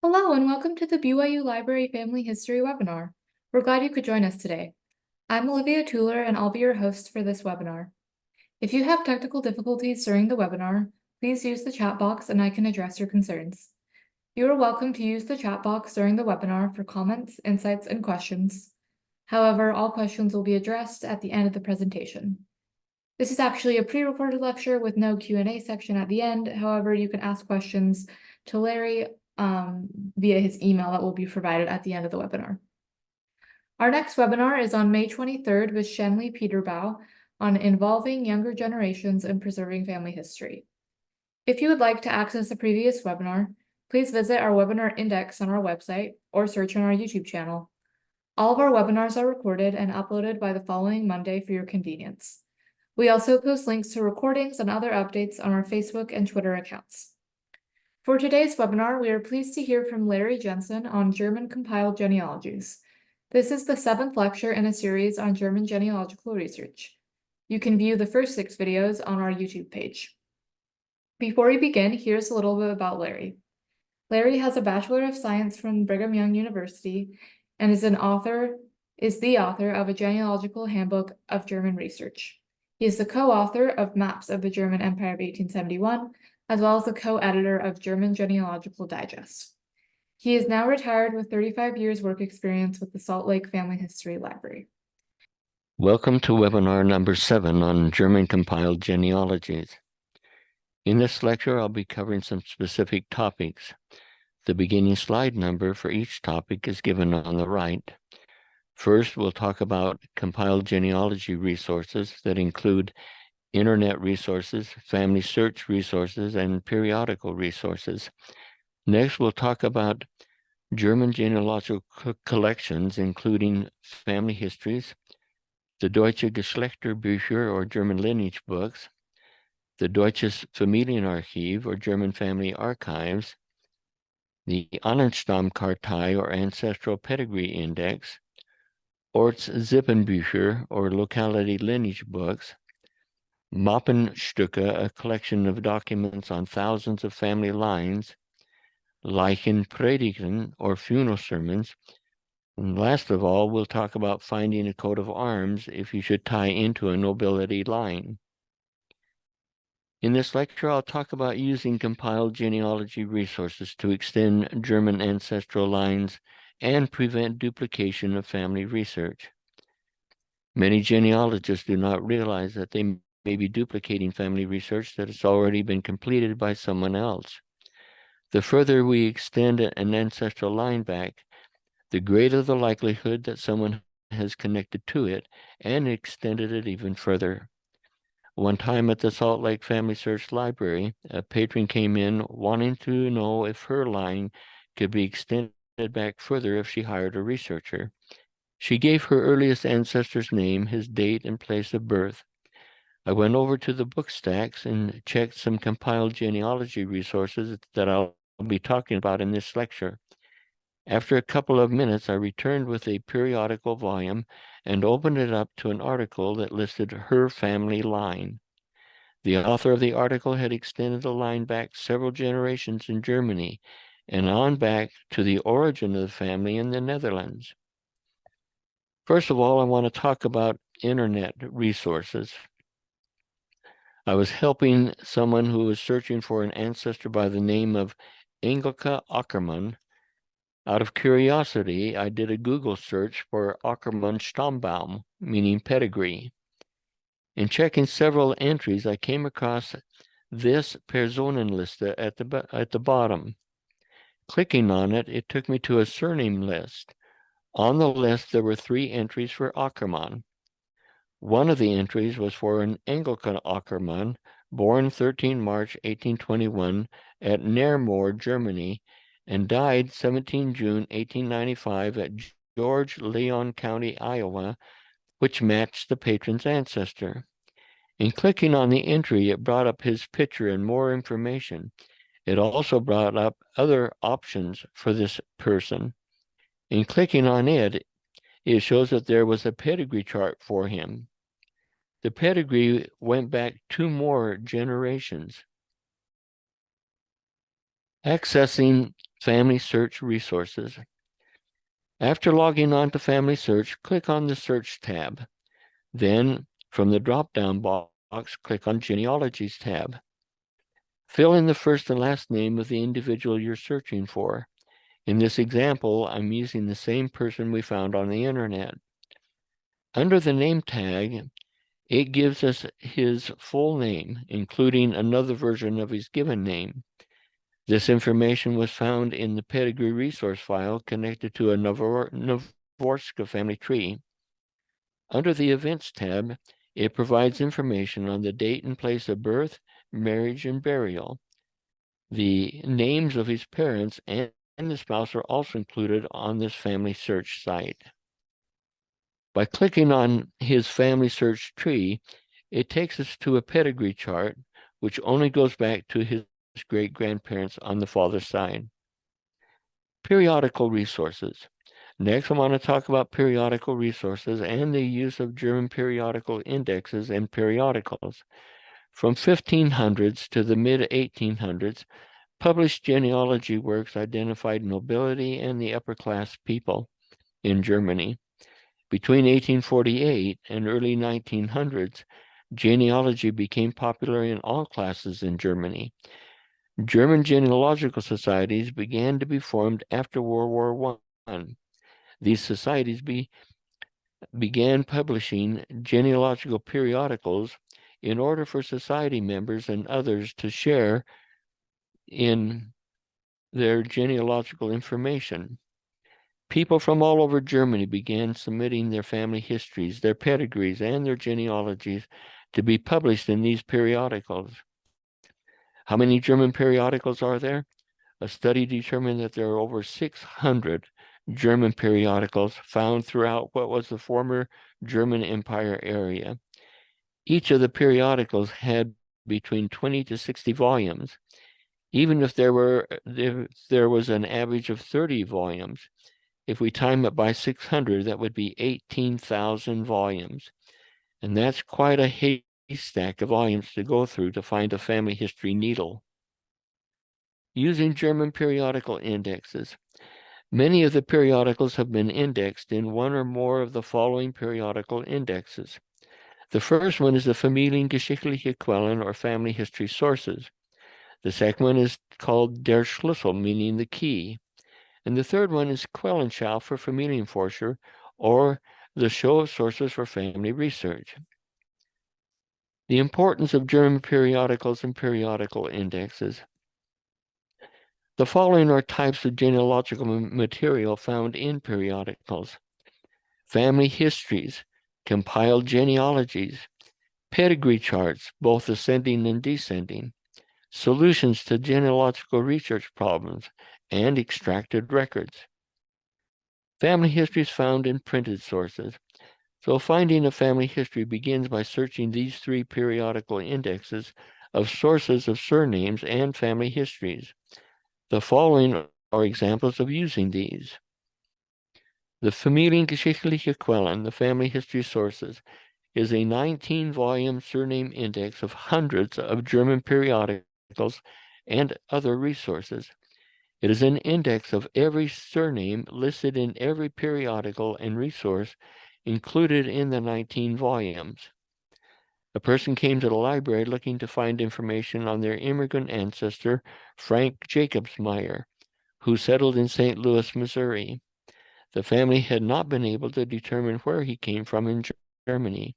Hello and welcome to the BYU Library Family History webinar. We're glad you could join us today. I'm Olivia Tuller and I'll be your host for this webinar. If you have technical difficulties during the webinar, please use the chat box and I can address your concerns. You are welcome to use the chat box during the webinar for comments, insights, and questions. However, all questions will be addressed at the end of the presentation. This is actually a pre-recorded lecture with no Q&A section at the end. However, you can ask questions to Larry via his email that will be provided at the end of the webinar. Our next webinar is on May 23rd with Shenley Peterbaugh on involving younger generations and preserving family history. If you would like to access a previous webinar, please visit our webinar index on our website or search on our YouTube channel. All of our webinars are recorded and uploaded by the following Monday for your convenience. We also post links to recordings and other updates on our Facebook and Twitter accounts. For today's webinar, we are pleased to hear from Larry Jensen on German compiled genealogies. This is the 7th lecture in a series on German genealogical research. You can view the first 6 videos on our YouTube page. Before we begin, here's a little bit about Larry. Larry has a Bachelor of Science from Brigham Young University and is the author of a genealogical handbook of German research. He is the co-author of Maps of the German Empire of 1871, as well as the co-editor of German Genealogical Digest. He is now retired with 35 years work experience with the Salt Lake Family History Library. Welcome to webinar number 7 on German compiled genealogies. In this lecture, I'll be covering some specific topics. The beginning slide number for each topic is given on the right. First, we'll talk about compiled genealogy resources that include internet resources, family search resources, and periodical resources. Next, we'll talk about German genealogical collections, including family histories, the Deutsche Geschlechterbücher or German lineage books, the Deutsches Familienarchiv or German family archives, the Ahnenstammkartei or ancestral pedigree index, Ortszippenbücher or locality lineage books, Mappen-Stücke, a collection of documents on thousands of family lines, Leichenpredigten or funeral sermons, and last of all, we'll talk about finding a coat of arms if you should tie into a nobility line. In this lecture, I'll talk about using compiled genealogy resources to extend German ancestral lines and prevent duplication of family research. Many genealogists do not realize that they may be duplicating family research that has already been completed by someone else. The further we extend an ancestral line back, the greater the likelihood that someone has connected to it and extended it even further. One time at the Salt Lake Family Search Library, a patron came in wanting to know if her line could be extended back further if she hired a researcher. She gave her earliest ancestor's name, his date, and place of birth. I went over to the book stacks and checked some compiled genealogy resources that I'll be talking about in this lecture. After a couple of minutes, I returned with a periodical volume and opened it up to an article that listed her family line. The author of the article had extended the line back several generations in Germany and on back to the origin of the family in the Netherlands. First of all, I want to talk about internet resources. I was helping someone who was searching for an ancestor by the name of Engelke Ackermann. Out of curiosity, I did a Google search for Ackermann Stammbaum, meaning pedigree. In checking several entries, I came across this Personenliste at the bottom. Clicking on it, it took me to a surname list. On the list, there were 3 entries for Ackermann. One of the entries was for an Engelke Ackermann, born 13 March 1821 at Nemours, Germany, and died 17 June 1895 at George Leon County, Iowa, which matched the patron's ancestor. In clicking on the entry, it brought up his picture and more information. It also brought up other options for this person. In clicking on it, it shows that there was a pedigree chart for him. The pedigree went back 2 more generations. Accessing Family Search Resources. After logging on to Family Search, click on the Search tab. Then, from the drop-down box, click on Genealogies tab. Fill in the first and last name of the individual you're searching for. In this example, I'm using the same person we found on the internet. Under the name tag, it gives us his full name, including another version of his given name. This information was found in the pedigree resource file connected to a Novorska family tree. Under the Events tab, it provides information on the date and place of birth, marriage, and burial. The names of his parents and the spouse are also included on this family search site. By clicking on his family search tree, it takes us to a pedigree chart, which only goes back to his great-grandparents on the father's side. Periodical resources. Next, I want to talk about periodical resources and the use of German periodical indexes and periodicals. From 1500s to the mid-1800s, published genealogy works identified nobility and the upper class people in Germany. Between 1848 and early 1900s, genealogy became popular in all classes in Germany. German genealogical societies began to be formed after World War I. These societies began publishing genealogical periodicals in order for society members and others to share in their genealogical information. People from all over Germany began submitting their family histories, their pedigrees, and their genealogies to be published in these periodicals. How many German periodicals are there? A study determined that there are over 600 German periodicals found throughout what was the former German Empire area. Each of the periodicals had between 20 to 60 volumes. Even if there was an average of 30 volumes, if we time it by 600, that would be 18,000 volumes. And that's quite a haystack of volumes to go through to find a family history needle. Using German periodical indexes. Many of the periodicals have been indexed in one or more of the following periodical indexes. The first one is the Familiengeschichtliche Quellen, or family history sources. The second one is called Der Schlüssel, meaning the key. And the third one is Quellenschau for Familienforscher, or the show of sources for family research. The importance of German periodicals and periodical indexes. The following are types of genealogical material found in periodicals: family histories, compiled genealogies, pedigree charts, both ascending and descending, solutions to genealogical research problems, and extracted records. Family histories found in printed sources. So finding a family history begins by searching these three periodical indexes of sources of surnames and family histories. The following are examples of using these. The Familiengeschichtliche Quellen, the family history sources, is a 19-volume surname index of hundreds of German periodicals and other resources. It is an index of every surname listed in every periodical and resource included in the 19 volumes. A person came to the library looking to find information on their immigrant ancestor, Frank Jacobsmeyer, who settled in St. Louis, Missouri. The family had not been able to determine where he came from in Germany.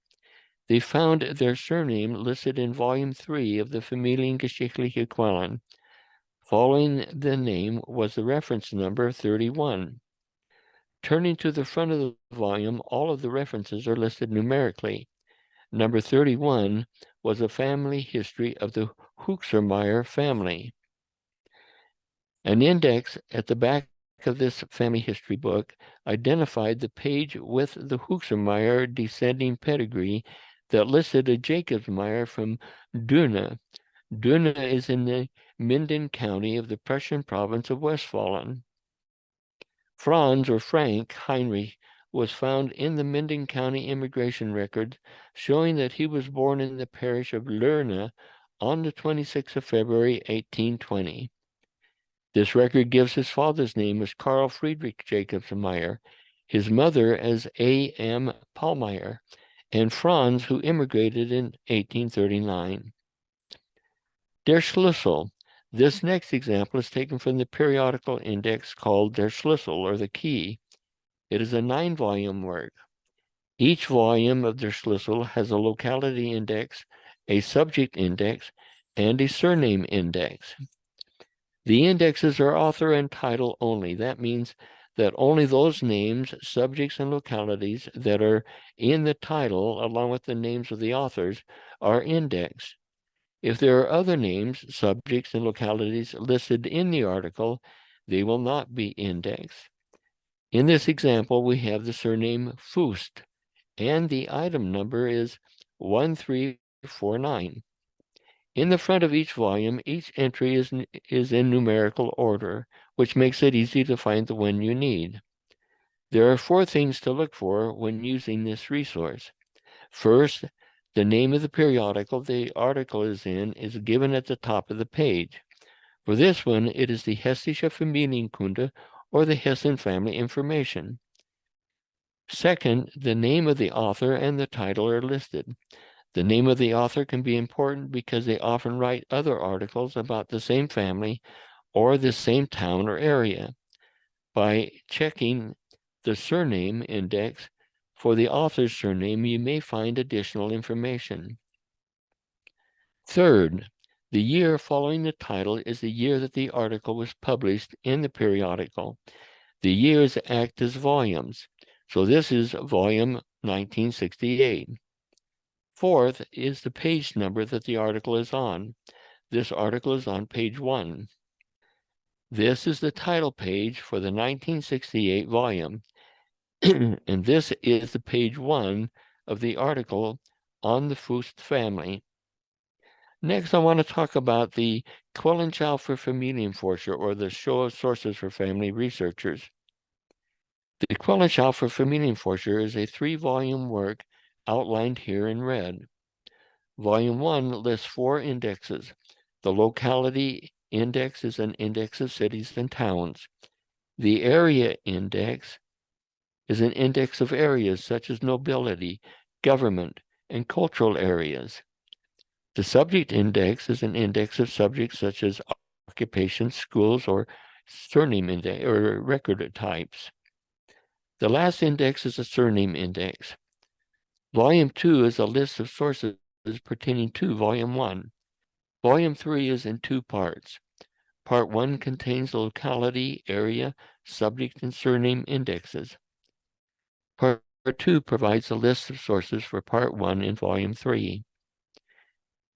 They found their surname listed in Volume 3 of the Familiengeschichtliche Quellen. Following the name was the reference number 31. Turning to the front of the volume, all of the references are listed numerically. Number 31 was a family history of the Huxermeyer family. An index at the back of this family history book identified the page with the Huxermeyer descending pedigree that listed a Jacobsmeyer from Dürne. Dürne is in the Minden County of the Prussian province of Westphalen. Franz, or Frank Heinrich, was found in the Minden County immigration record, showing that he was born in the parish of Lerne on the 26th of February, 1820. This record gives his father's name as Carl Friedrich Jacobsmeyer, his mother as A.M. Paulmeyer, and Franz, who immigrated in 1839. Der Schlüssel. This next example is taken from the periodical index called Der Schlüssel, or the key. It is a 9-volume work. Each volume of Der Schlüssel has a locality index, a subject index, and a surname index. The indexes are author and title only. That means that only those names, subjects, and localities that are in the title, along with the names of the authors, are indexed. If there are other names, subjects, and localities listed in the article, they will not be indexed. In this example, we have the surname Fust, and the item number is 1349. In the front of each volume, each entry is in numerical order, which makes it easy to find the one you need. There are 4 things to look for when using this resource. First, the name of the periodical the article is in is given at the top of the page. For this one, it is the Hessische Familienkunde, or the Hessen Family Information. Second, the name of the author and the title are listed. The name of the author can be important because they often write other articles about the same family or the same town or area. By checking the surname index for the author's surname, you may find additional information. Third, the year following the title is the year that the article was published in the periodical. The years act as volumes. So this is volume 1968. Fourth is the page number that the article is on. This article is on page 1. This is the title page for the 1968 volume. And this is the page 1 of the article on the Fust family. Next, I want to talk about the Quellenschau für Familienforscher, or the show of sources for family researchers. The Quellenschau für Familienforscher is a 3-volume work outlined here in red. Volume 1 lists 4 indexes. The locality index is an index of cities and towns. The area index is an index of areas such as nobility, government, and cultural areas. The subject index is an index of subjects such as occupations, schools, or surname index or record types. The last index is a surname index. Volume 2 is a list of sources pertaining to Volume 1. Volume 3 is in 2 parts. Part 1 contains locality, area, subject, and surname indexes. Part 2 provides a list of sources for Part 1 in Volume 3.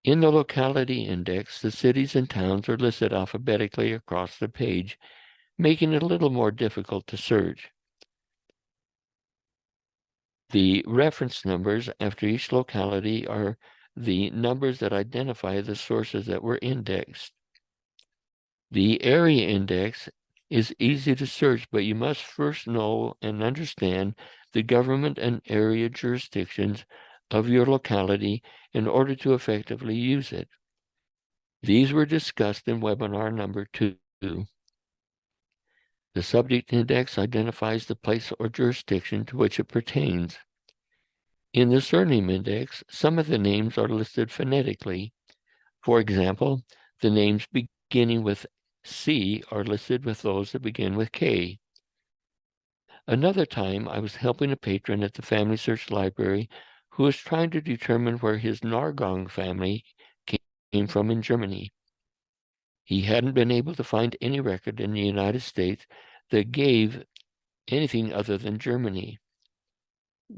In the locality index, the cities and towns are listed alphabetically across the page, making it a little more difficult to search. The reference numbers after each locality are the numbers that identify the sources that were indexed. The area index is easy to search, but you must first know and understand the government and area jurisdictions of your locality in order to effectively use it. These were discussed in webinar number 2. The subject index identifies the place or jurisdiction to which it pertains. In the surname index, some of the names are listed phonetically. For example, the names beginning with C are listed with those that begin with K. Another time, I was helping a patron at the Family Search Library who was trying to determine where his Nargong family came from in Germany. He hadn't been able to find any record in the United States that gave anything other than Germany.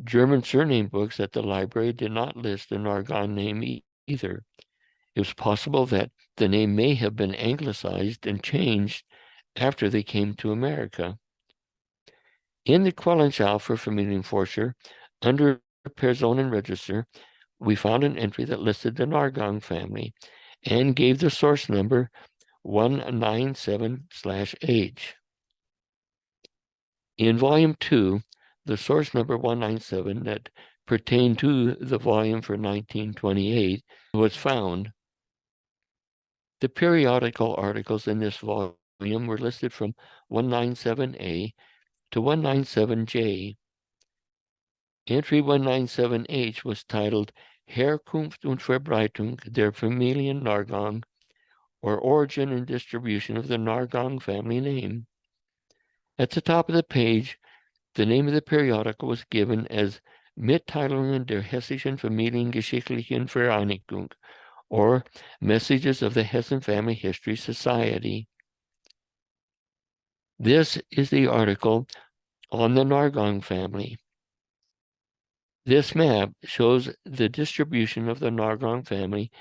German surname books at the library did not list the Nargong name either. It was possible that the name may have been anglicized and changed after they came to America. In the Quellenschau für Familienforscher, under Personenregister, we found an entry that listed the Nargong family and gave the source number 197/H. In Volume 2, the source number 197 that pertained to the volume for 1928 was found. The periodical articles in this volume were listed from 197A to 197J. Entry 197H was titled Herkunft und Verbreitung der Familiennargang, or Origin and Distribution of the Nargang family name. At the top of the page, the name of the periodical was given as Mitteilungen der Hessischen Familiengeschichtlichen Vereinigung, or Messages of the Hessen Family History Society. This is the article on the Nargang family. This map shows the distribution of the Nargang family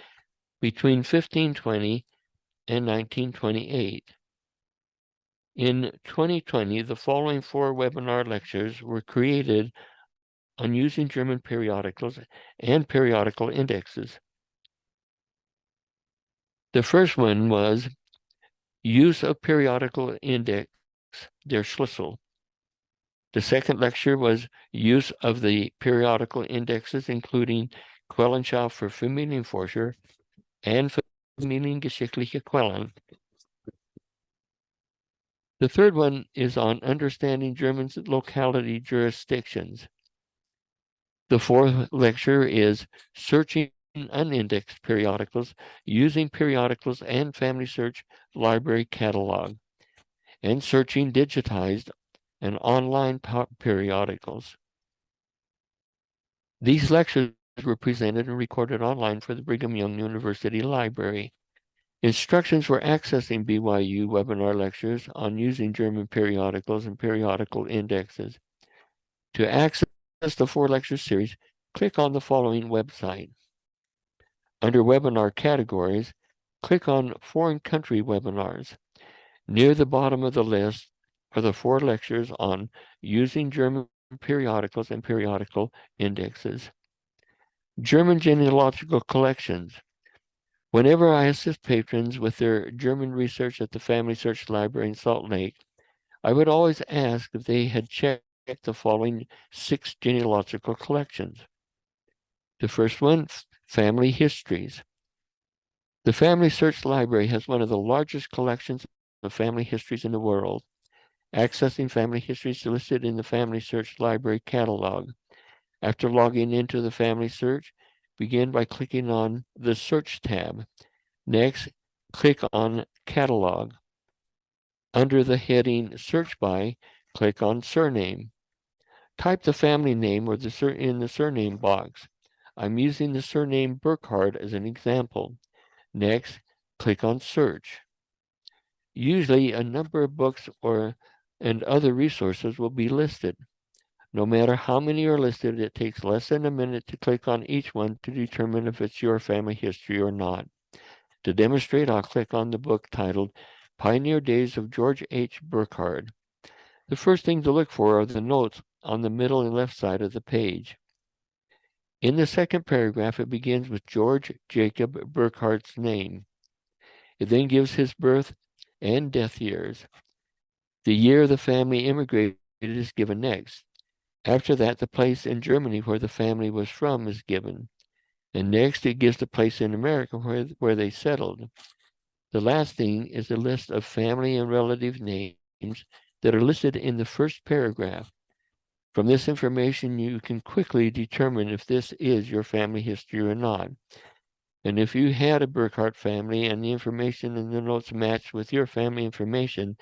between 1520 and 1928. In 2020, the following 4 webinar lectures were created on using German periodicals and periodical indexes. The first one was Use of Periodical Index, der Schlüssel. The second lecture was Use of the Periodical Indexes, including Quellenschau für Familienforscher and Familiengeschichtliche Quellen. The third one is on Understanding German's Locality Jurisdictions. The fourth lecture is Searching Unindexed Periodicals using Periodicals and Family Search Library Catalog, and Searching Digitized and Online Periodicals. These lectures were presented and recorded online for the Brigham Young University Library. Instructions for accessing BYU webinar lectures on using German periodicals and periodical indexes. To access the 4-lecture series, click on the following website. Under webinar categories, click on Foreign Country Webinars. Near the bottom of the list are the 4 lectures on using German periodicals and periodical indexes. German genealogical collections. Whenever I assist patrons with their German research at the Family Search Library in Salt Lake, I would always ask if they had checked the following 6 genealogical collections. The first one, Family Histories. The Family Search Library has one of the largest collections of family histories in the world. Accessing family histories listed in the Family Search Library catalog. After logging into the Family Search, begin by clicking on the Search tab. Next, click on Catalog. Under the heading Search By, click on Surname. Type the family name or in the surname box. I'm using the surname Burkhardt as an example. Next, click on Search. Usually, a number of books and other resources will be listed. No matter how many are listed, it takes less than a minute to click on each one to determine if it's your family history or not. To demonstrate, I'll click on the book titled Pioneer Days of George H. Burkhardt. The first thing to look for are the notes on the middle and left side of the page. In the second paragraph, it begins with George Jacob Burkhardt's name. It then gives his birth and death years. The year the family immigrated is given next. After that, the place in Germany where the family was from is given. And next, it gives the place in America where they settled. The last thing is a list of family and relative names that are listed in the first paragraph. From this information, you can quickly determine if this is your family history or not. And if you had a Burkhardt family and the information in the notes matched with your family information,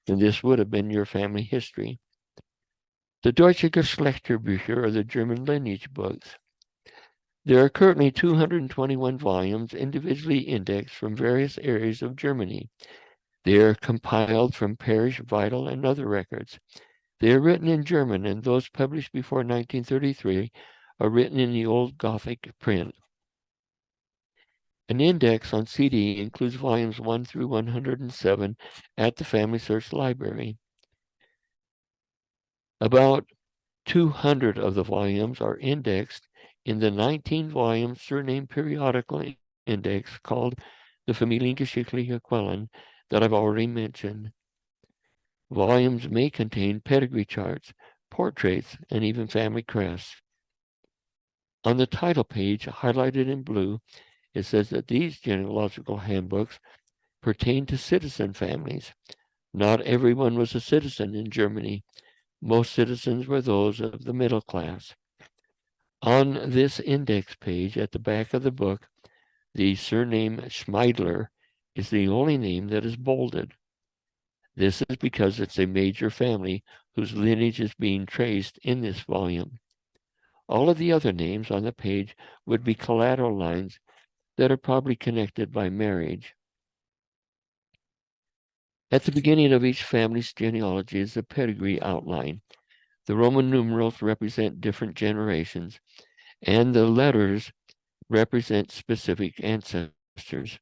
then this would have been your family history. The Deutsche Geschlechterbücher are the German lineage books. There are currently 221 volumes individually indexed from various areas of Germany. They are compiled from parish, vital, and other records. They are written in German, and those published before 1933 are written in the Old Gothic print. An index on CD includes volumes 1 through 107 at the Family Search Library. About 200 of the volumes are indexed in the 19-volume surname periodical index called the Familiengeschichtliche Quellen that I've already mentioned. Volumes may contain pedigree charts, portraits, and even family crests. On the title page, highlighted in blue, it says that these genealogical handbooks pertain to citizen families. Not everyone was a citizen in Germany. Most citizens were those of the middle class. On this index page at the back of the book, the surname Schmeidler is the only name that is bolded. This is because it's a major family whose lineage is being traced in this volume. All of the other names on the page would be collateral lines that are probably connected by marriage. At the beginning of each family's genealogy is a pedigree outline. The Roman numerals represent different generations, and the letters represent specific ancestors.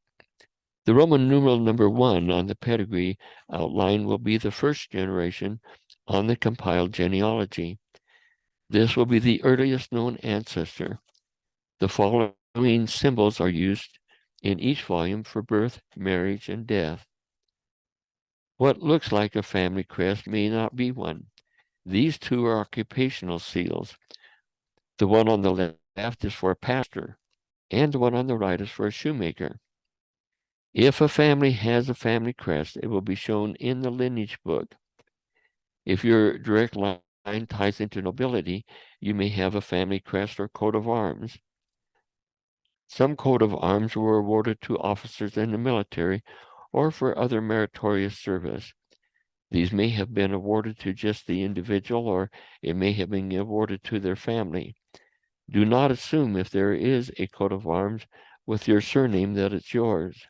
The Roman numeral number 1 on the pedigree outline will be the first generation on the compiled genealogy. This will be the earliest known ancestor. The following symbols are used in each volume for birth, marriage, and death. What looks like a family crest may not be one. These two are occupational seals. The one on the left is for a pastor, and the one on the right is for a shoemaker. If a family has a family crest, it will be shown in the lineage book. If your direct line ties into nobility, you may have a family crest or coat of arms. Some coat of arms were awarded to officers in the military or for other meritorious service. These may have been awarded to just the individual, or it may have been awarded to their family. Do not assume if there is a coat of arms with your surname that it's yours.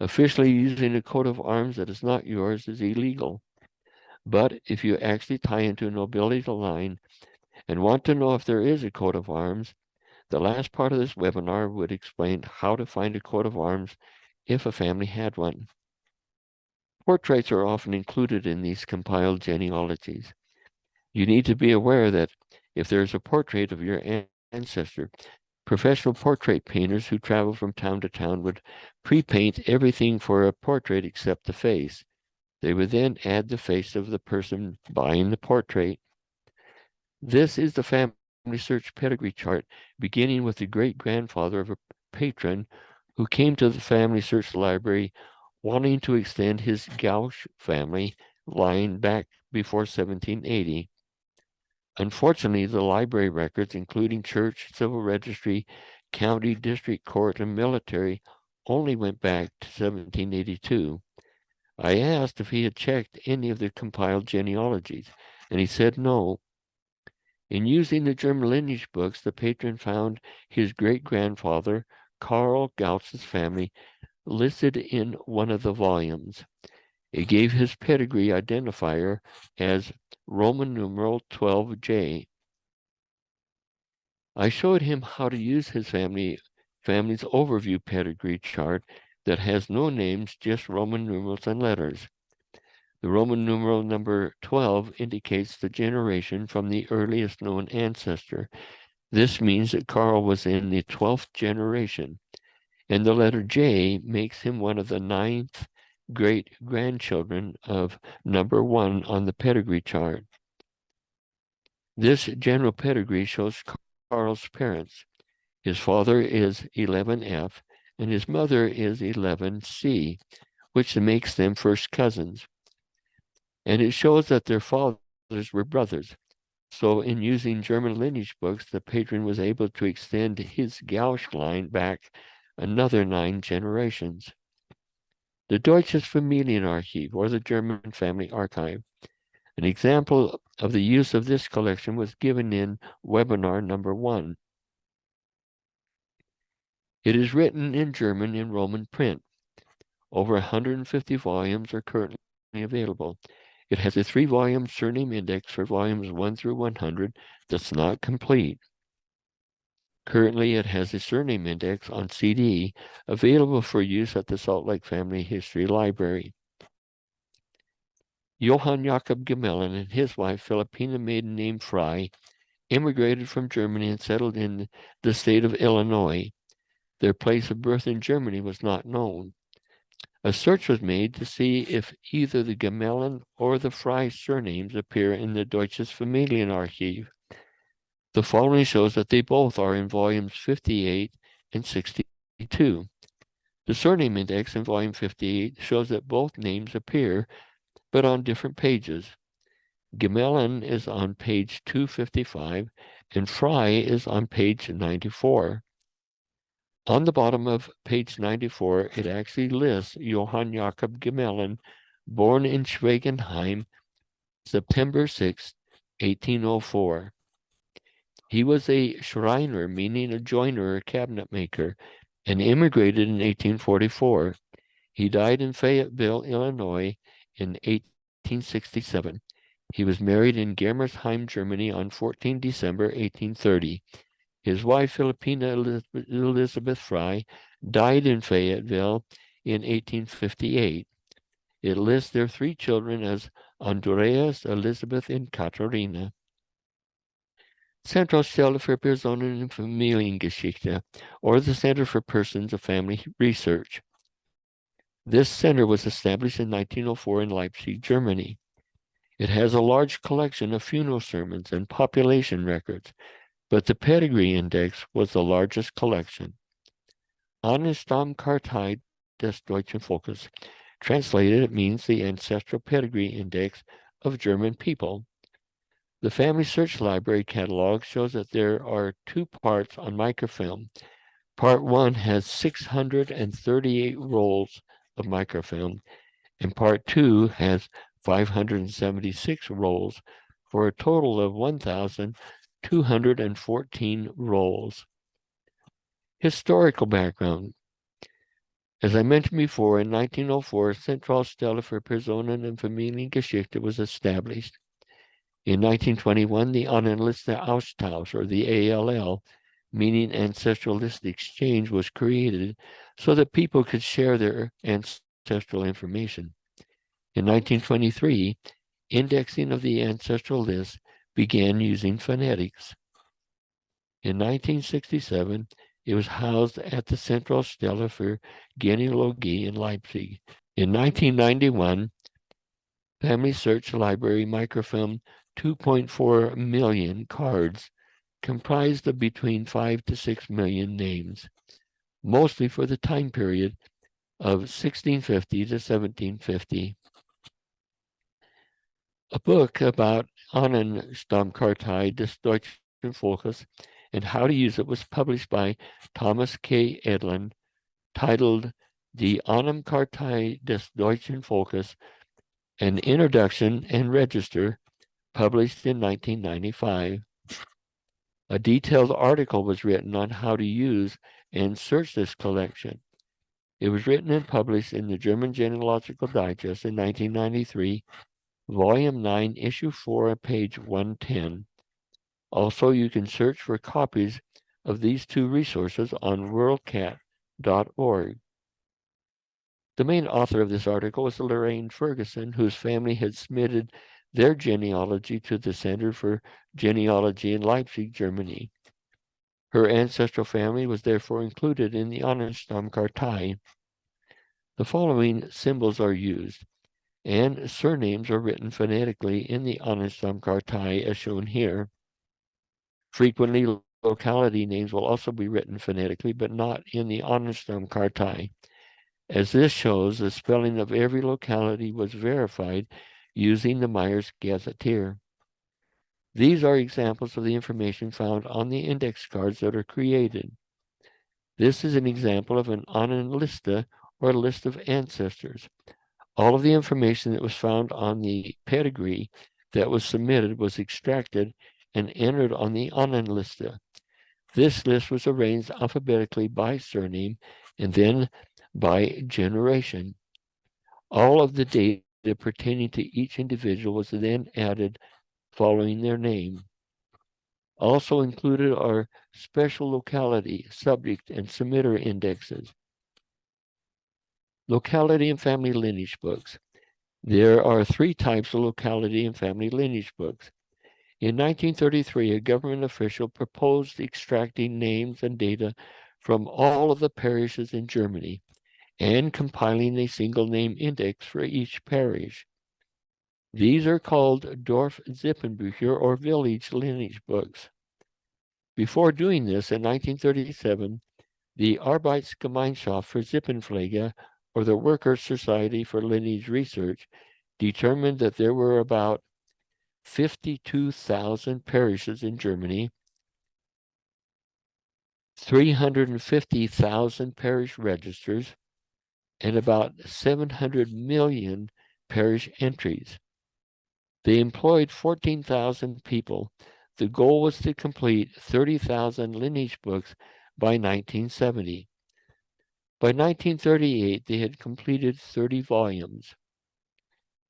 Officially using a coat of arms that is not yours is illegal. But if you actually tie into a nobility line and want to know if there is a coat of arms, the last part of this webinar would explain how to find a coat of arms if a family had one. Portraits are often included in these compiled genealogies. You need to be aware that if there is a portrait of your ancestor, professional portrait painters who travel from town to town would pre-paint everything for a portrait except the face. They would then add the face of the person buying the portrait. This is the family search pedigree chart, beginning with the great-grandfather of a patron who came to the family search library wanting to extend his Gauch family line back before 1780. Unfortunately, the library records, including church, civil registry, county, district court, and military, only went back to 1782. I asked if he had checked any of the compiled genealogies, and he said no. In using the German lineage books, the patron found his great-grandfather, Karl Gautz's family, listed in one of the volumes. It gave his pedigree identifier as Roman numeral 12J. I showed him how to use his family's overview pedigree chart that has no names, just Roman numerals and letters. The Roman numeral number 12 indicates the generation from the earliest known ancestor. This means that Karl was in the 12th generation, and the letter J makes him one of the 9th great-grandchildren of number 1 on the pedigree chart. This general pedigree shows Karl's parents. His father is 11F, and his mother is 11C, which makes them first cousins. And it shows that their fathers were brothers. So in using German lineage books, the patron was able to extend his Gauch line back another 9 generations. The Deutsches Familienarchiv, or the German Family Archive. An example of the use of this collection was given in webinar number 1. It is written in German in Roman print. Over 150 volumes are currently available. It has a 3-volume surname index for volumes 1 through 100 that's not complete. Currently, it has a surname index on CD available for use at the Salt Lake Family History Library. Johann Jakob Gemelin and his wife, Philippina maiden name Fry, immigrated from Germany and settled in the state of Illinois. Their place of birth in Germany was not known. A search was made to see if either the Gemelin or the Fry surnames appear in the Deutsches Familienarchiv. The following shows that they both are in volumes 58 and 62. The surname index in volume 58 shows that both names appear, but on different pages. Gemelin is on page 255, and Fry is on page 94. On the bottom of page 94, it actually lists Johann Jakob Gemelin, born in Schwegenheim, September 6, 1804. He was a Schreiner, meaning a joiner or cabinet maker, and immigrated in 1844. He died in Fayetteville, Illinois in 1867. He was married in Germersheim, Germany on 14 December 1830. His wife, Philippina Elizabeth Fry, died in Fayetteville in 1858. It lists their three children as Andreas, Elizabeth, and Katharina. Zentralstelle für Personen- und Familiengeschichte, or the Center for Persons of Family Research. This center was established in 1904 in Leipzig, Germany. It has a large collection of funeral sermons and population records, but the pedigree index was the largest collection. Ahnenstammkartei des deutschen Volkes. Translated, it means the ancestral pedigree index of German people. The Family Search Library catalog shows that there are two parts on microfilm. Part 1 has 638 rolls of microfilm, and Part 2 has 576 rolls, for a total of 1,214 rolls. Historical background. As I mentioned before, in 1904, Zentralstelle für Personen- und Familiengeschichte was established. In 1921, the Ahnenliste Austausch, or the ALL, meaning Ancestral List Exchange, was created so that people could share their ancestral information. In 1923, indexing of the ancestral list began using phonetics. In 1967, it was housed at the Zentralstelle für Genealogie in Leipzig. In 1991, Family Search Library microfilmed 2.4 million cards, comprised of between 5 to 6 million names, mostly for the time period of 1650 to 1750. A book about Ahnenstammkartei des deutschen Volkes and how to use it was published by Thomas K. Edlin, titled Die Ahnenkartei des deutschen Volkes, an Introduction and Register, published in 1995. A detailed article was written on how to use and search this collection. It was written and published in the German Genealogical Digest in 1993, Volume 9, Issue 4, page 110. Also, you can search for copies of these two resources on worldcat.org. The main author of this article was Lorraine Ferguson, whose family had submitted their genealogy to the Center for Genealogy in Leipzig, Germany. Her ancestral family was therefore included in the Ahnenstammkartei. The following symbols are used, and surnames are written phonetically in the Ahnenstammkartei as shown here. Frequently, locality names will also be written phonetically, but not in the Ahnenstammkartei. As this shows, the spelling of every locality was verified using the Myers Gazetteer. These are examples of the information found on the index cards that are created. This is an example of an Ahnenliste, or list of ancestors. All of the information that was found on the pedigree that was submitted was extracted and entered on the Ahnenliste. This list was arranged alphabetically by surname and then by generation. All of the data pertaining to each individual was then added following their name. Also included are special locality, subject, and submitter indexes. Locality and family lineage books. There are three types of locality and family lineage books. In 1933, a government official proposed extracting names and data from all of the parishes in Germany and compiling a single name index for each parish. These are called Dorfsippenbücher, or village lineage books. Before doing this, in 1937, the Arbeitsgemeinschaft für Sippenpflege, or the Workers' Society for Lineage Research, determined that there were about 52,000 parishes in Germany, 350,000 parish registers, and about 700 million parish entries. They employed 14,000 people. The goal was to complete 30,000 lineage books by 1970. By 1938, they had completed 30 volumes.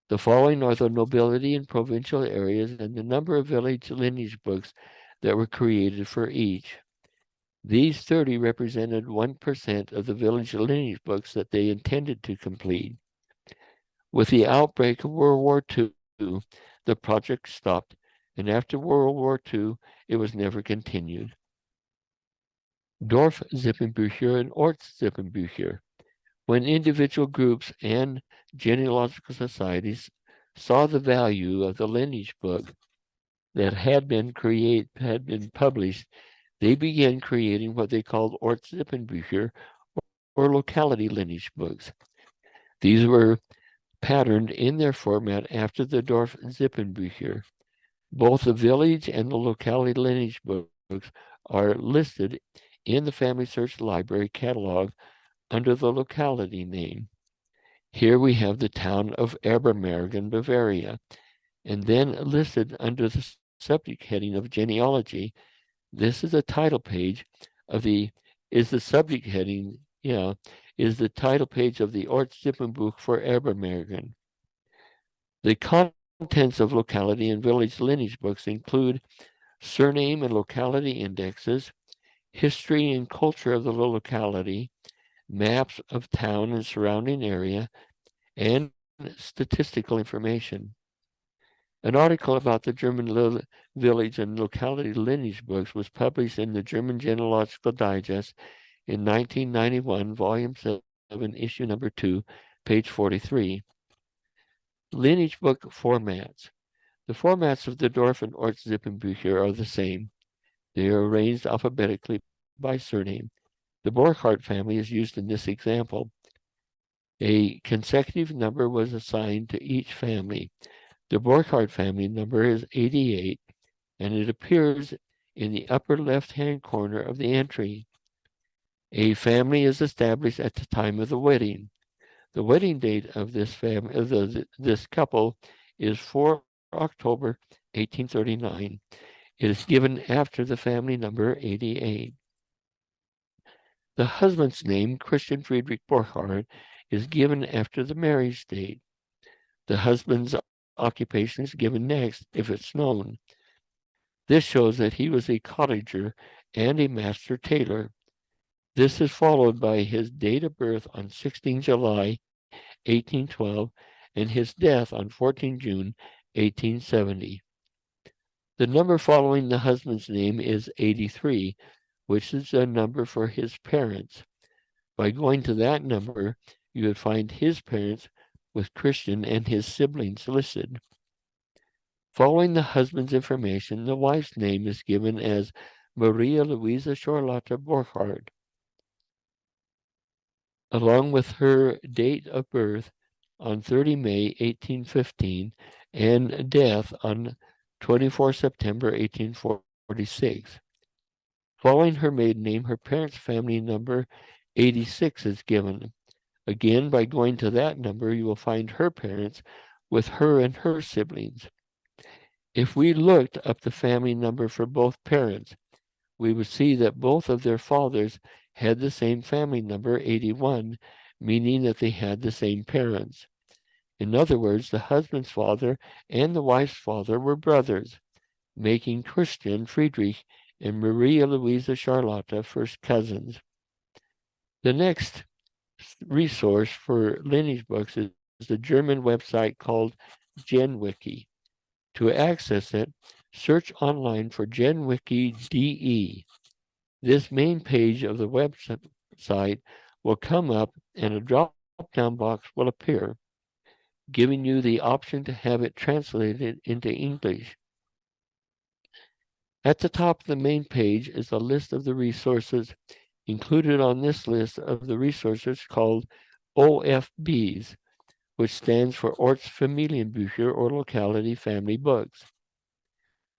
The following are the nobility and provincial areas and the number of village lineage books that were created for each. These 30 represented 1% of the village lineage books that they intended to complete. With the outbreak of World War II, the project stopped, and after World War II, it was never continued. Dorfsippenbücher and Ortssippenbücher. When individual groups and genealogical societies saw the value of the lineage book that had been published, they began creating what they called Ortssippenbücher, or locality lineage books. These were patterned in their format after the Dorfsippenbücher. Both the village and the locality lineage books are listed in the Family Search Library catalog under the locality name. Here we have the town of Ebermergen, Bavaria, and then listed under the subject heading of genealogy. This is the title page of the title page of the Ortssippenbuch for Ebermergen. The contents of locality and village lineage books include surname and locality indexes, history and culture of the locality, maps of town and surrounding area, and statistical information. An article about the German village and locality lineage books was published in the German Genealogical Digest in 1991, Volume 7, Issue number 2, page 43. Lineage book formats. The formats of the Dorf and Ortssippenbücher are the same. They are arranged alphabetically by surname. The Borchardt family is used in this example. A consecutive number was assigned to each family. The Borchardt family number is 88, and it appears in the upper left-hand corner of the entry. A family is established at the time of the wedding. The wedding date of this couple is 4 October 1839. It is given after the family number 88. The husband's name, Christian Friedrich Borchardt, is given after the marriage date. The husband's occupation is given next if it's known. This shows that he was a cottager and a master tailor. This is followed by his date of birth on 16 July 1812 and his death on 14 June 1870. The number following the husband's name is 83, which is a number for his parents. By going to that number, you would find his parents with Christian and his siblings listed. Following the husband's information, the wife's name is given as Maria Louisa Charlotte Borchardt, along with her date of birth on 30 May 1815 and death on 24 September 1846. Following her maiden name, her parents' family number 86 is given. Again, by going to that number, you will find her parents with her and her siblings. If we looked up the family number for both parents, we would see that both of their fathers had the same family number, 81, meaning that they had the same parents. In other words, the husband's father and the wife's father were brothers, making Christian Friedrich and Maria Louisa Charlotte first cousins. The next resource for lineage books is the German website called GenWiki. To access it, search online for GenWiki.de. This main page of the website will come up and a drop-down box will appear, giving you the option to have it translated into English. At the top of the main page is a list of the resources. Included on this list of the resources called OFBs, which stands for Ortsfamilienbücher or locality family books.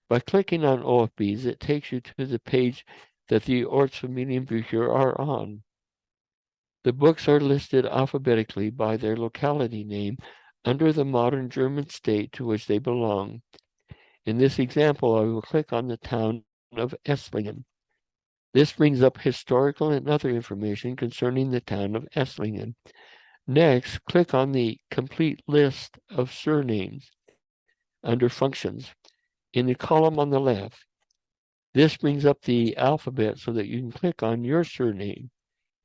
By clicking on OFBs, it takes you to the page that the Ortsfamilienbücher are on. The books are listed alphabetically by their locality name under the modern German state to which they belong. In this example, I will click on the town of Esslingen. This brings up historical and other information concerning the town of Esslingen. Next, click on the complete list of surnames under functions in the column on the left. This brings up the alphabet so that you can click on your surname.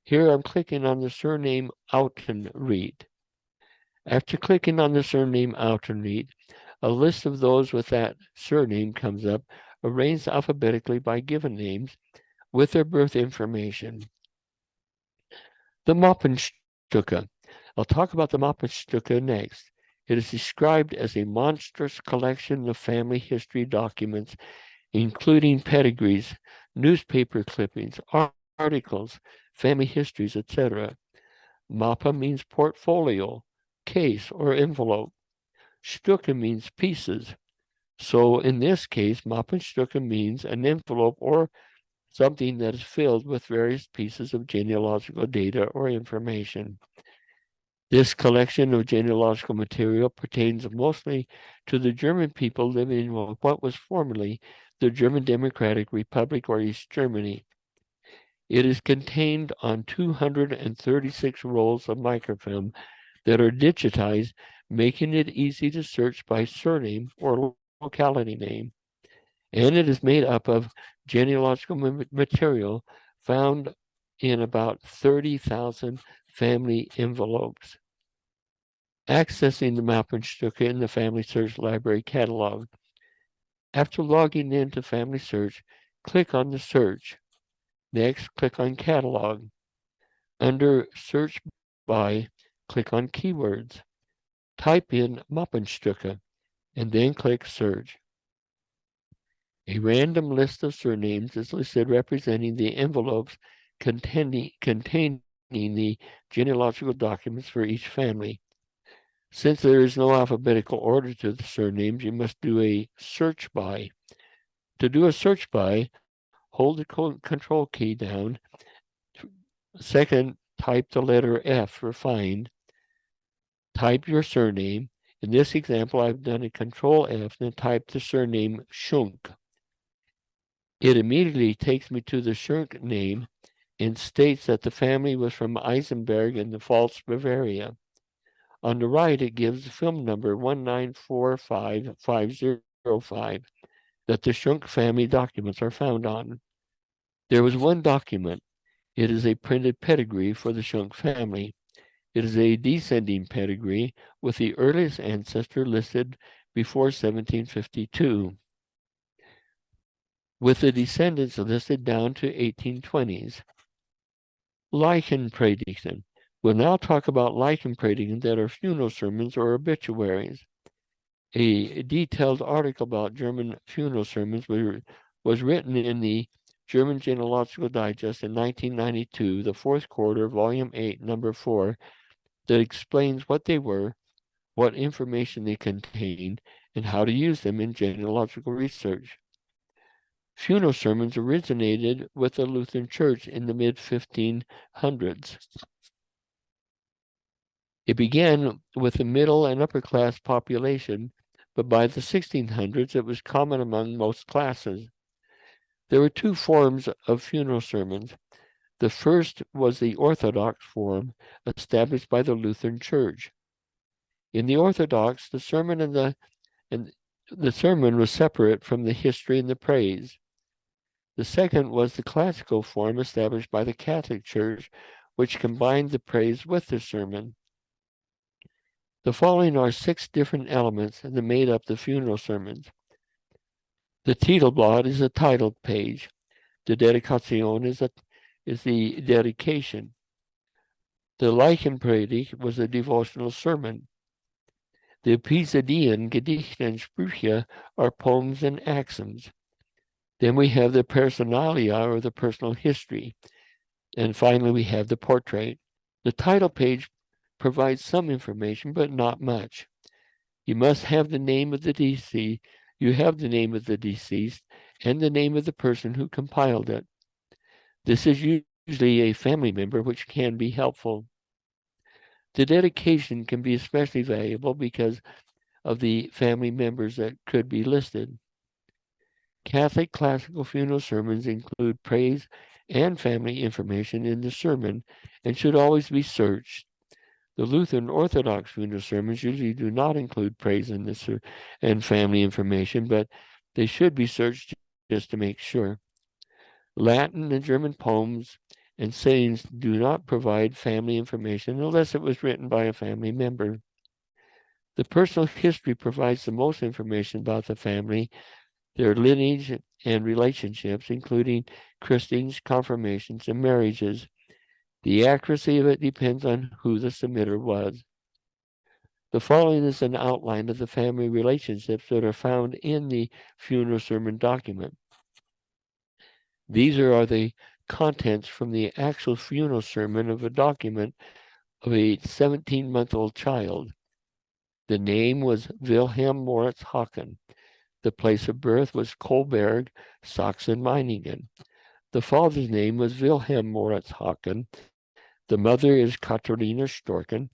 Here I'm clicking on the surname Autenried. After clicking on the surname Autenried, a list of those with that surname comes up, arranged alphabetically by given names with their birth information. The Mappen-Stücke. I'll talk about the Mappen-Stücke next. It is described as a monstrous collection of family history documents, including pedigrees, newspaper clippings, articles, family histories, etc. Mappe means portfolio, case, or envelope. Stücke means pieces. So in this case, Mappen-Stücke means an envelope or something that is filled with various pieces of genealogical data or information. This collection of genealogical material pertains mostly to the German people living in what was formerly the German Democratic Republic or East Germany. It is contained on 236 rolls of microfilm that are digitized, making it easy to search by surname or locality name. And it is made up of genealogical material found in about 30,000 family envelopes. Accessing the Mappen-Stücke in the Family Search Library catalog. After logging into Family Search, click on the search. Next, click on Catalog. Under Search By, click on Keywords. Type in Mappen-Stücke, and then click Search. A random list of surnames is listed representing the envelopes containing the genealogical documents for each family. Since there is no alphabetical order to the surnames, you must do a search by. To do a search by, hold the control key down. Second, type the letter F for find. Type your surname. In this example, I've done a control F and typed the surname Schunk. It immediately takes me to the Schunk name and states that the family was from Eisenberg in the Pfalz, Bavaria. On the right, it gives the film number 1945505 that the Schunk family documents are found on. There was one document. It is a printed pedigree for the Schunk family. It is a descending pedigree with the earliest ancestor listed before 1752, with the descendants listed down to 1820s. Leichenpredigten. We'll now talk about Leichenpredigten that are funeral sermons or obituaries. A detailed article about German funeral sermons was written in the German Genealogical Digest in 1992, the fourth quarter, volume 8, number 4, that explains what they were, what information they contained, and how to use them in genealogical research. Funeral sermons originated with the Lutheran Church in the mid-1500s. It began with the middle and upper class population, but by the 1600s it was common among most classes. There were two forms of funeral sermons. The first was the Orthodox form established by the Lutheran Church. In the Orthodox, the sermon was separate from the history and the praise. The second was the classical form established by the Catholic Church, which combined the praise with the sermon. The following are 6 different elements that made up the funeral sermons. The Titelblad is a title page. The Dedikation is the dedication. The Leichenpredigt was a devotional sermon. The Episedien, Gedichte, and Sprüche are poems and axioms. Then we have the Personalia, or the personal history. And finally, we have the portrait. The title page provides some information, but not much. You must have the name of the deceased. You have the name of the deceased and the name of the person who compiled it. This is usually a family member, which can be helpful. The dedication can be especially valuable because of the family members that could be listed. Catholic classical funeral sermons include praise and family information in the sermon and should always be searched. The Lutheran Orthodox funeral sermons usually do not include praise and family information, but they should be searched just to make sure. Latin and German poems and sayings do not provide family information unless it was written by a family member. The personal history provides the most information about the family, their lineage and relationships, including christenings, confirmations, and marriages. The accuracy of it depends on who the submitter was. The following is an outline of the family relationships that are found in the funeral sermon document. These are the contents from the actual funeral sermon of a document of a 17-month-old child. The name was Wilhelm Moritz Haken. The place of birth was Kolberg, Sachsen-Meiningen. The father's name was Wilhelm Moritz Haken. The mother is Katharina Storken.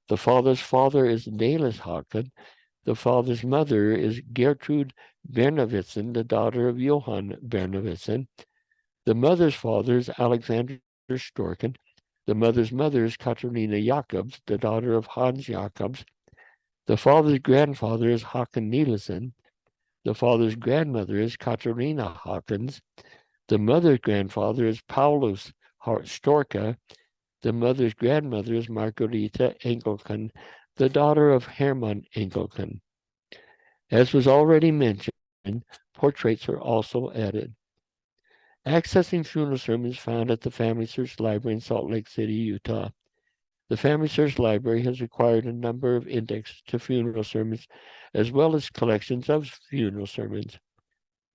The father's father is Nelis Haken. The father's mother is Gertrude Bernavitzen, the daughter of Johann Bernavitzen. The mother's father is Alexander Storken. The mother's mother is Katharina Jacobs, the daughter of Hans Jacobs. The father's grandfather is Haken Nielsen. The father's grandmother is Katharina Hakens. The mother's grandfather is Paulus Storka. The mother's grandmother is Margarita Engelken, the daughter of Hermann Engelken. As was already mentioned, portraits are also added. Accessing funeral sermons found at the Family Search Library in Salt Lake City, Utah. The Family Search Library has acquired a number of indexes to funeral sermons, as well as collections of funeral sermons.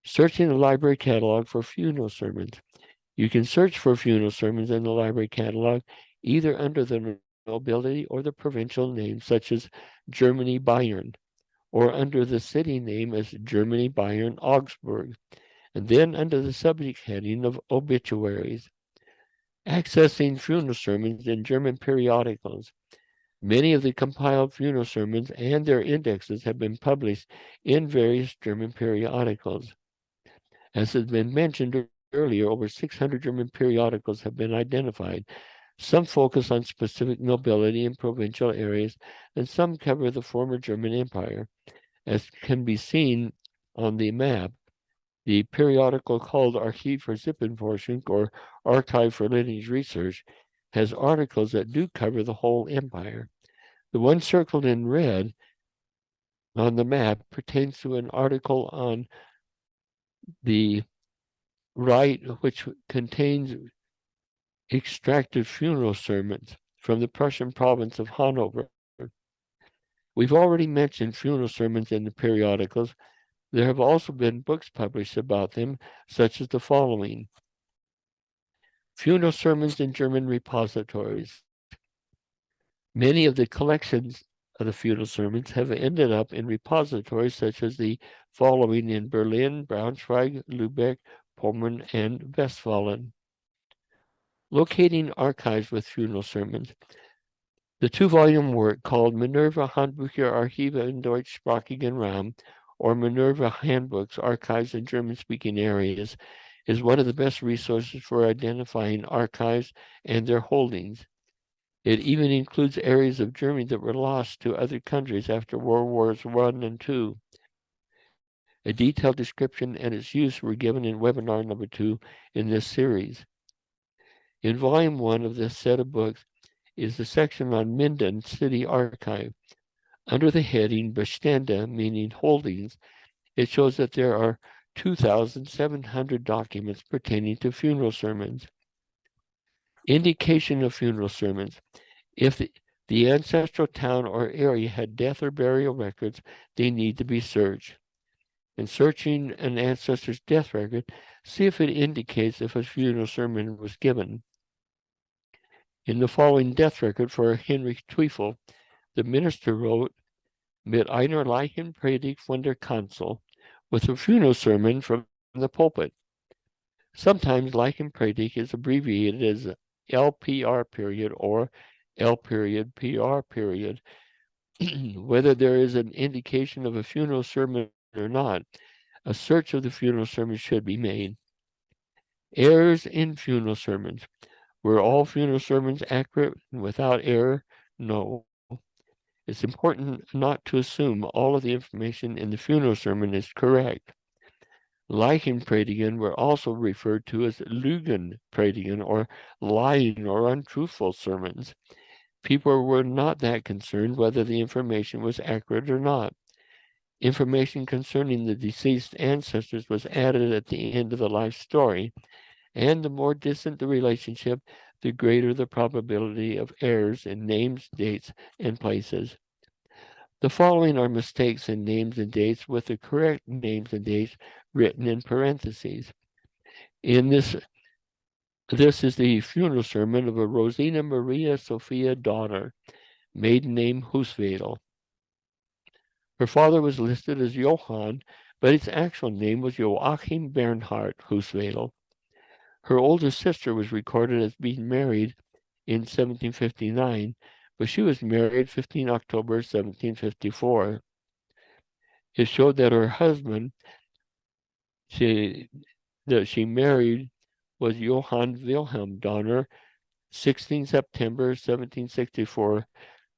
Searching the library catalog for funeral sermons. You can search for funeral sermons in the library catalog either under the nobility or the provincial name, such as Germany Bayern, or under the city name as Germany Bayern Augsburg, and then under the subject heading of obituaries. Accessing funeral sermons in German periodicals. Many of the compiled funeral sermons and their indexes have been published in various German periodicals. As has been mentioned earlier, over 600 German periodicals have been identified. Some focus on specific nobility in provincial areas, and some cover the former German Empire. As can be seen on the map, the periodical called Archiv für Sippenforschung, or Archive for Lineage Research, has articles that do cover the whole empire. The one circled in red on the map pertains to an article on the right, which contains extracted funeral sermons from the Prussian province of Hanover. We've already mentioned funeral sermons in the periodicals. There have also been books published about them, such as the following. Funeral sermons in German repositories. Many of the collections of the funeral sermons have ended up in repositories such as the following in Berlin, Braunschweig, Lübeck, Pommern, and Westfalen. Locating archives with funeral sermons. The two-volume work called Minerva Handbücher Archive in deutschsprachigen Raum, or Minerva Handbooks, Archives in German-speaking Areas, is one of the best resources for identifying archives and their holdings. It even includes areas of Germany that were lost to other countries after World Wars I and II. A detailed description and its use were given in webinar number 2 in this series. In volume 1 of this set of books is the section on Minden City Archive. Under the heading Bestände, meaning holdings, it shows that there are 2,700 documents pertaining to funeral sermons. Indication of funeral sermons. If the ancestral town or area had death or burial records, they need to be searched. In searching an ancestor's death record, see if it indicates if a funeral sermon was given. In the following death record for Henry Teufel, the minister wrote, "Mit einer Leichenpredigt von der Kanzel," with a funeral sermon from the pulpit. Sometimes Leichenpredigt is abbreviated as LPR period or L period PR period. Whether there is an indication of a funeral sermon or not, a search of the funeral sermon should be made. Errors in funeral sermons. Were all funeral sermons accurate and without error? No. It's important not to assume all of the information in the funeral sermon is correct. Leichenpredigen were also referred to as Lügenpredigen, or lying or untruthful sermons. People were not that concerned whether the information was accurate or not. Information concerning the deceased ancestors was added at the end of the life story, and the more distant the relationship, the greater the probability of errors in names, dates, and places. The following are mistakes in names and dates with the correct names and dates written in parentheses. This is the funeral sermon of a Rosina Maria Sophia daughter, maiden name Husvedel. Her father was listed as Johann, but its actual name was Joachim Bernhard Husvedel. Her older sister was recorded as being married in 1759, but she was married 15 October 1754. It showed that her husband that she married was Johann Wilhelm Donner, 16 September 1764,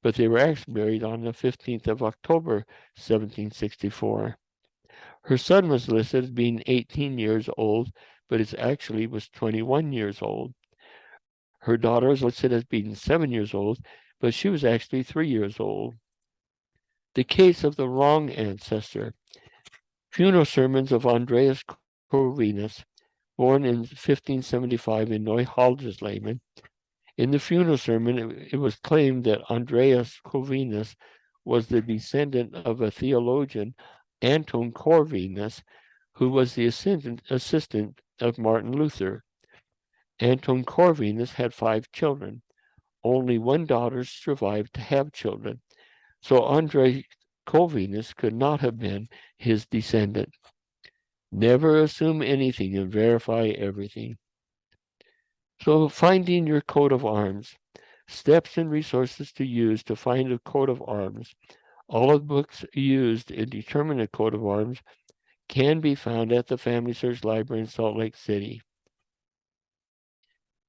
but they were actually married on the 15th of October 1764. Her son was listed as being 18 years old, but it actually was 21 years old. Her daughter was listed as being 7 years old, but she was actually 3 years old. The case of the wrong ancestor. Funeral sermons of Andreas Corvinus, born in 1575 in Neuhaldersleben. In the funeral sermon, it was claimed that Andreas Corvinus was the descendant of a theologian, Anton Corvinus, who was the assistant of Martin Luther. Anton Corvinus had 5 children. Only one daughter survived to have children, so Andreas Corvinus could not have been his descendant. Never assume anything and verify everything. So finding your coat of arms. Steps and resources to use to find a coat of arms. All of the books used in determining a coat of arms can be found at the Family Search Library in Salt Lake City.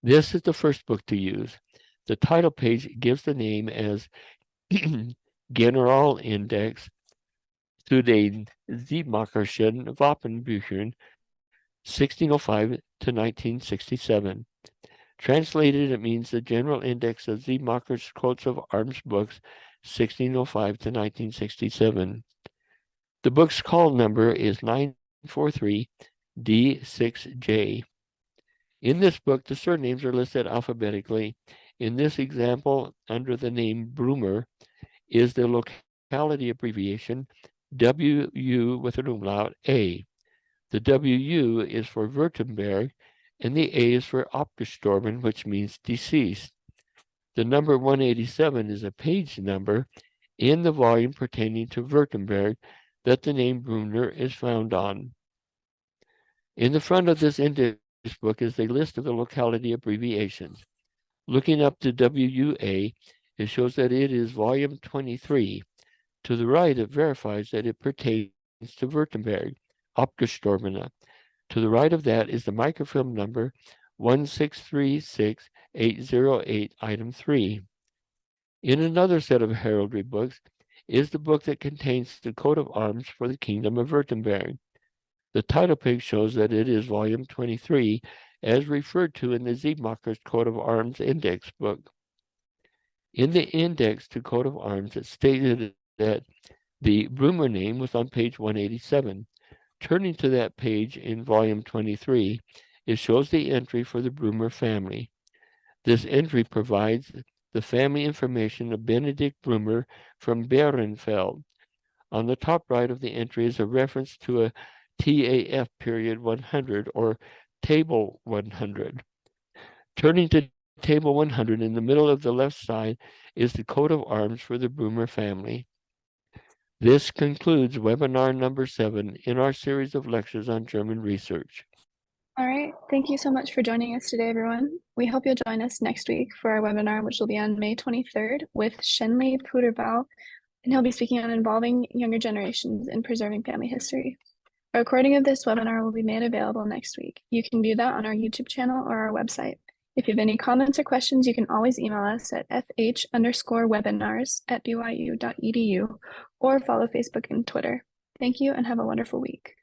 This is the first book to use. The title page gives the name as Generalindex zu den Siebmacherschen Wapenbüchern, 1605 to 1967. Translated, it means the General Index of Siebmacher's Coats of Arms Books, 1605 to 1967. The book's call number is 943 D6J. In this book, the surnames are listed alphabetically. In this example, under the name Brumer, is the locality abbreviation WU with an umlaut A. The WU is for Württemberg, and the A is for abgestorben, which means deceased. The number 187 is a page number in the volume pertaining to Württemberg that the name Brunner is found on. In the front of this index book is a list of the locality abbreviations. Looking up to WUA, it shows that it is volume 23. To the right, it verifies that it pertains to Württemberg, abgestorbene. To the right of that is the microfilm number 1636808, item 3. In another set of heraldry books is the book that contains the coat of arms for the Kingdom of Württemberg. The title page shows that it is volume 23, as referred to in the Siebmacher's Coat of Arms Index book. In the index to coat of arms, it stated that the Brumer name was on page 187. Turning to that page in volume 23, it shows the entry for the Brumer family. This entry provides the family information of Benedict Brumer from Behrenfeld. On the top right of the entry is a reference to a TAF period 100 or table 100. Turning to table 100 in the middle of the left side is the coat of arms for the Brumer family. This concludes webinar number 7 in our series of lectures on German research. All right, thank you so much for joining us today, everyone. We hope you'll join us next week for our webinar, which will be on May 23rd with Shenli Puderbau, and he'll be speaking on involving younger generations in preserving family history. A recording of this webinar will be made available next week. You can view that on our YouTube channel or our website. If you have any comments or questions, you can always email us at fh_webinars@byu.edu or follow Facebook and Twitter. Thank you and have a wonderful week.